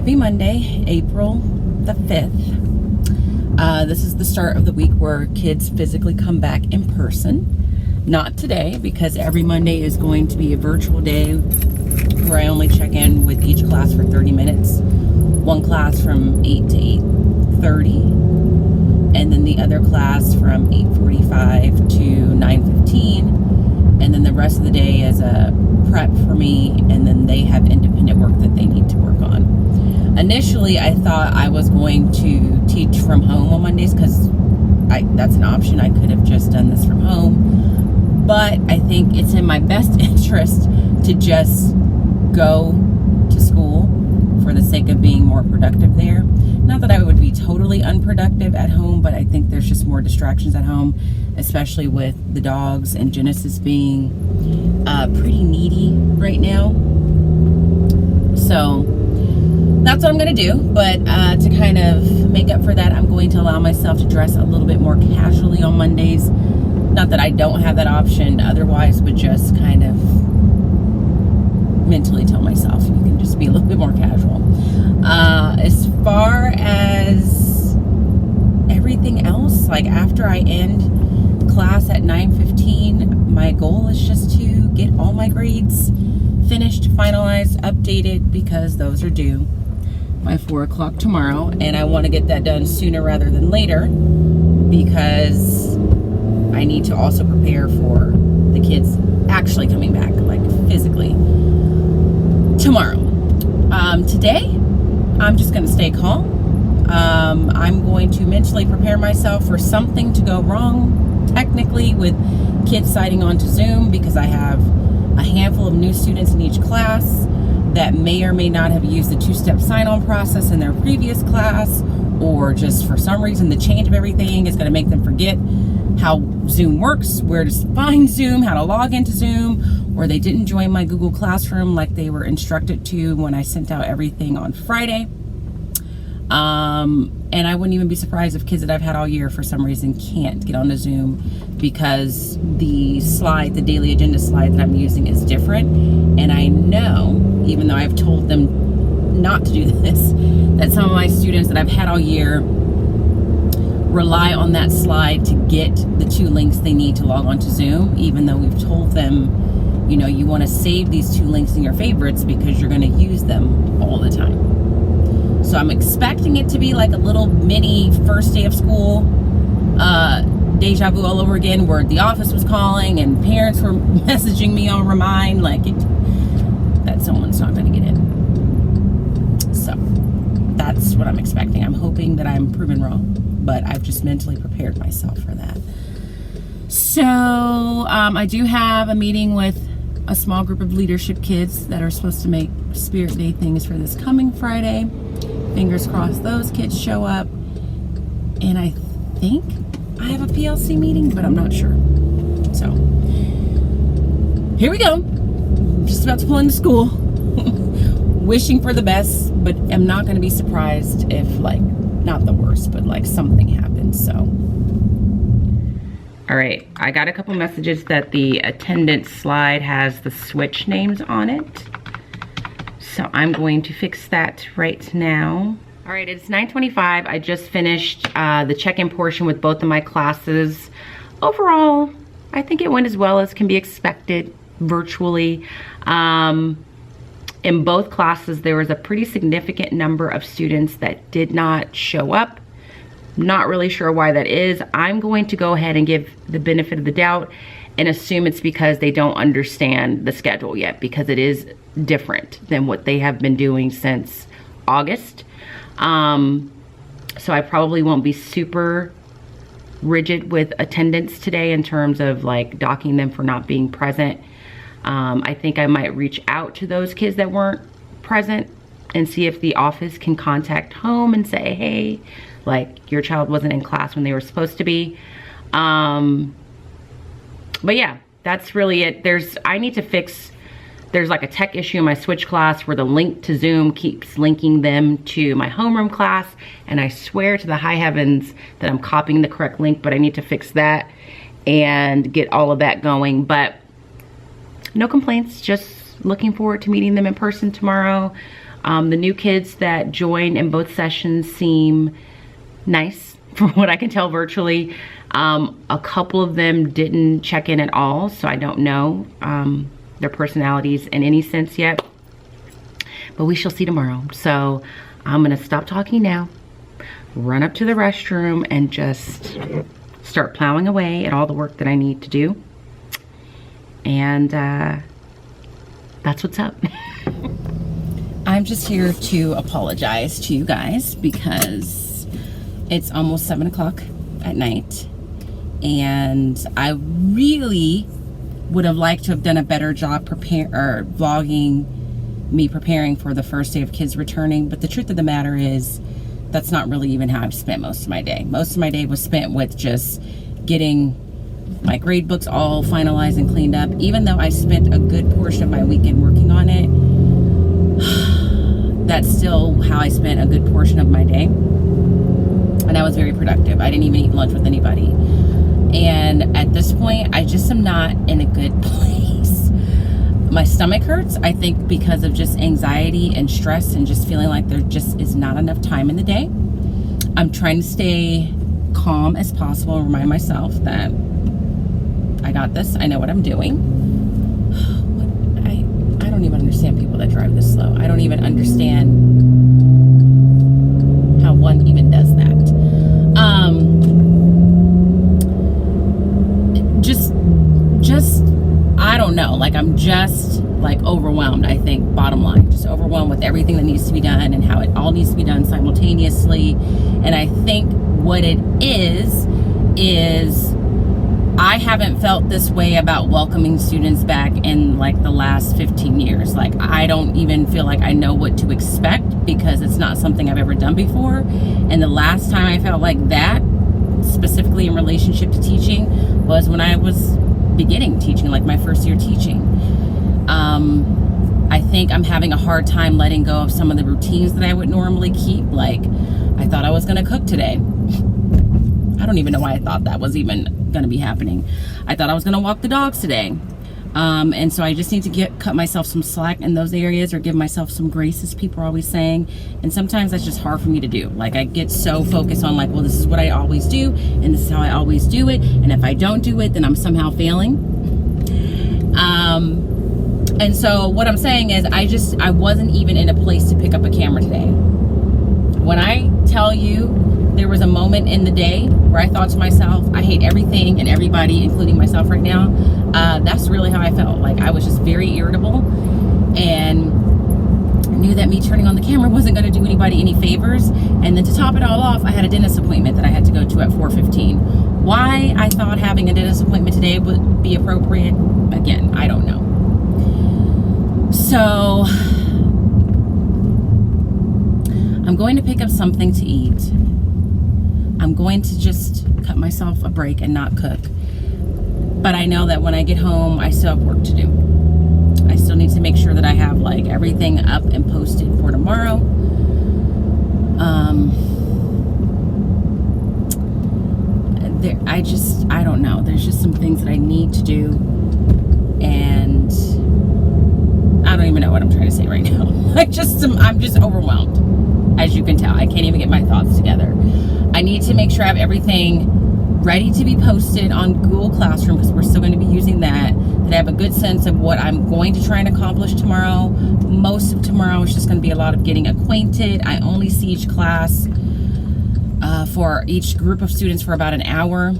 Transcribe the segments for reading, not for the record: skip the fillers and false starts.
Happy Monday, April the 5th. This is the start of the week where kids physically come back in person. Not today, because every Monday is going to be a virtual day where I only check in with each class for 30 minutes. One class from 8 to 8:30, and then the other class from 8:45 to 9:15. And then the rest of the day is a prep for me, and then they have independent work that they need to work on. Initially, I thought I was going to teach from home on Mondays because that's an option. I could have just done this from home. But I think it's in my best interest to just go to school for the sake of being more productive there. Not that I would be totally unproductive at home, but I think there's just more distractions at home, especially with the dogs and Genesis being pretty needy right now. So that's what I'm going to do. But to kind of make up for that, I'm going to allow myself to dress a little bit more casually on Mondays. Not that I don't have that option otherwise, but just kind of mentally tell myself you can just be a little bit more casual. As far as everything else, like after I end class at 9:15, my goal is just to get all my grades finished, finalized, updated, because those are due by 4 o'clock tomorrow, and I want to get that done sooner rather than later because I need to also prepare for the kids actually coming back, like physically, tomorrow. Today, I'm just going to stay calm. I'm going to mentally prepare myself for something to go wrong, technically, with kids signing on to Zoom, because I have a handful of new students in each class that may or may not have used the two-step sign-on process in their previous class, or just for some reason the change of everything is going to make them forget how Zoom works, where to find Zoom, how to log into Zoom, or they didn't join my Google Classroom like they were instructed to when I sent out everything on Friday. And I wouldn't even be surprised if kids that I've had all year for some reason can't get onto Zoom because the slide, the daily agenda slide that I'm using is different. And I know, even though I've told them not to do this, that some of my students that I've had all year rely on that slide to get the 2 links they need to log on to Zoom, even though we've told them, you know, you want to save these 2 links in your favorites because you're going to use them all the time. So I'm expecting it to be like a little mini first day of school, deja vu all over again, where the office was calling and parents were messaging me on Remind, like that someone's not going to get in. So that's what I'm expecting. I'm hoping that I'm proven wrong, but I've just mentally prepared myself for that. So I do have a meeting with a small group of leadership kids that are supposed to make Spirit Day things for this coming Friday. Fingers crossed those kids show up. And I think I have a PLC meeting, but I'm not sure. So here we go. I'm just about to pull into school. Wishing for the best, but I'm not going to be surprised if, like, not the worst, but like something happens. So all right, I got a couple messages that the attendance slide has the switch names on it. So I'm going to fix that right now. All right, it's 9:25. I just finished the check-in portion with both of my classes. Overall, I think it went as well as can be expected virtually. In both classes, there was a pretty significant number of students that did not show up. Not really sure why that is. I'm going to go ahead and give the benefit of the doubt and assume it's because they don't understand the schedule yet, because it is different than what they have been doing since August. So I probably won't be super rigid with attendance today in terms of like docking them for not being present. I think I might reach out to those kids that weren't present and see if the office can contact home and say, hey, like your child wasn't in class when they were supposed to be. But yeah, that's really it. I need to fix, there's like a tech issue in my switch class where the link to Zoom keeps linking them to my homeroom class. And I swear to the high heavens that I'm copying the correct link, but I need to fix that and get all of that going. But no complaints, just looking forward to meeting them in person tomorrow. The new kids that joined in both sessions seem nice from what I can tell virtually. A couple of them didn't check in at all, so I don't know their personalities in any sense yet. But we shall see tomorrow. So I'm gonna stop talking now, run up to the restroom, and just start plowing away at all the work that I need to do. And that's what's up. I'm just here to apologize to you guys because it's almost 7 o'clock at night, and I really would have liked to have done a better job vlogging me preparing for the first day of kids returning. But the truth of the matter is that's not really even how I've spent most of my day. Most of my day was spent with just getting my grade books all finalized and cleaned up. Even though I spent a good portion of my weekend working on it, that's still how I spent a good portion of my day. And I was very productive. I didn't even eat lunch with anybody. And at this point, I just am not in a good place. My stomach hurts, I think, because of just anxiety and stress and just feeling like there just is not enough time in the day. I'm trying to stay calm as possible and remind myself that I got this. I know what I'm doing. I don't even understand people that drive this slow. I don't even understand how one even does that. Just I don't know, like I'm just like overwhelmed, I think, bottom line, just overwhelmed with everything that needs to be done and how it all needs to be done simultaneously. And I think what it is I haven't felt this way about welcoming students back in like the last 15 years. Like I don't even feel like I know what to expect because it's not something I've ever done before. And the last time I felt like that, specifically in relationship to teaching, was when I was beginning teaching, like my first year teaching. I think I'm having a hard time letting go of some of the routines that I would normally keep. Like I thought I was gonna cook today. I don't even know why I thought that was even gonna be happening. I thought I was gonna walk the dogs today. And so I just need to cut myself some slack in those areas, or give myself some grace, as people are always saying. And sometimes that's just hard for me to do. Like I get so focused on like, well, this is what I always do, and this is how I always do it. And if I don't do it, then I'm somehow failing. And so what I'm saying is I wasn't even in a place to pick up a camera today. When I tell you there was a moment in the day where I thought to myself, I hate everything and everybody, including myself right now, that's really how I felt. Like I was just very irritable, and knew that me turning on the camera wasn't going to do anybody any favors. And then to top it all off, I had a dentist appointment that I had to go to at 4:15. Why I thought having a dentist appointment today would be appropriate, again, I don't know. So I'm going to pick up something to eat. I'm going to just cut myself a break and not cook. But I know that when I get home, I still have work to do. I still need to make sure that I have like everything up and posted for tomorrow. I don't know. There's just some things that I need to do, and I don't even know what I'm trying to say right now. I'm just overwhelmed, as you can tell. I can't even get my thoughts together. I need to make sure I have everything ready to be posted on Google Classroom, because we're still going to be using that I have a good sense of what I'm going to try and accomplish tomorrow. Most of tomorrow is just going to be a lot of getting acquainted. I only see each class for each group of students for about an hour,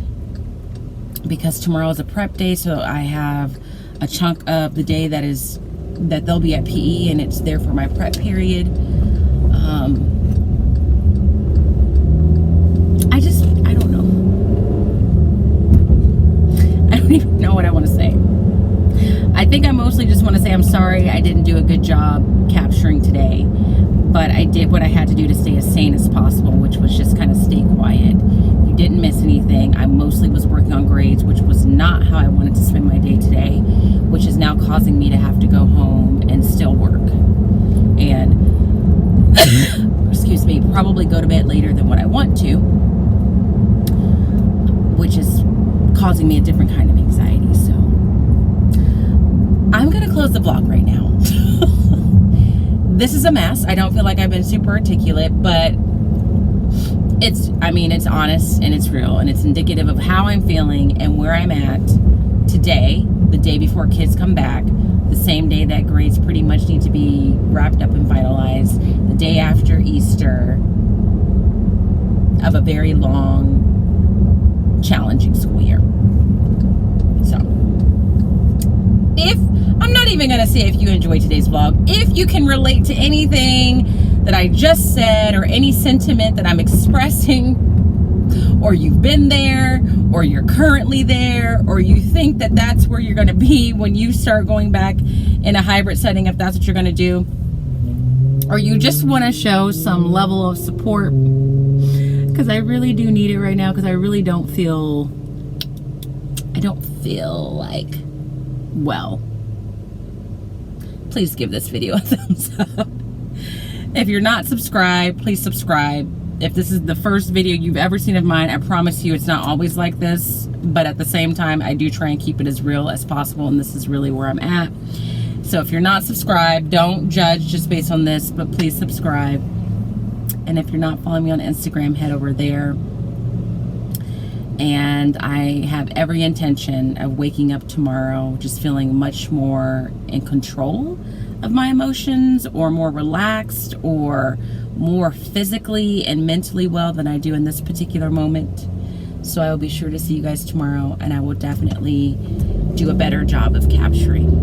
because tomorrow is a prep day, so I have a chunk of the day that they'll be at PE, and it's there for my prep period. I don't know. I don't even know what I want to say. I think I mostly just want to say I'm sorry I didn't do a good job capturing today, but I did what I had to do to stay as sane as possible, which was just kind of stay quiet. You didn't miss anything. I mostly was working on grades, which was not how I wanted to spend my day today, which is now causing me to have to go home and still work. And, excuse me, probably go to bed later than what I want to, which is causing me a different kind of anxiety. So I'm going to close the vlog right now. this is a mess. I don't feel like I've been super articulate, but it's honest and it's real, and it's indicative of how I'm feeling and where I'm at today, the day before kids come back, the same day that grades pretty much need to be wrapped up and finalized, the day after Easter of a very long, challenging school year. So, I'm not even going to say if you enjoyed today's vlog, if you can relate to anything that I just said or any sentiment that I'm expressing, or you've been there, or you're currently there, or you think that that's where you're going to be when you start going back in a hybrid setting, if that's what you're going to do, or you just want to show some level of support, because I really do need it right now, because I really don't feel like well. Please give this video a thumbs up. If you're not subscribed, please subscribe. If this is the first video you've ever seen of mine, I promise you it's not always like this, but at the same time, I do try and keep it as real as possible, and this is really where I'm at. So if you're not subscribed, don't judge just based on this, but please subscribe. And if you're not following me on Instagram, head over there. And I have every intention of waking up tomorrow just feeling much more in control of my emotions, or more relaxed, or more physically and mentally well than I do in this particular moment. So I will be sure to see you guys tomorrow, and I will definitely do a better job of capturing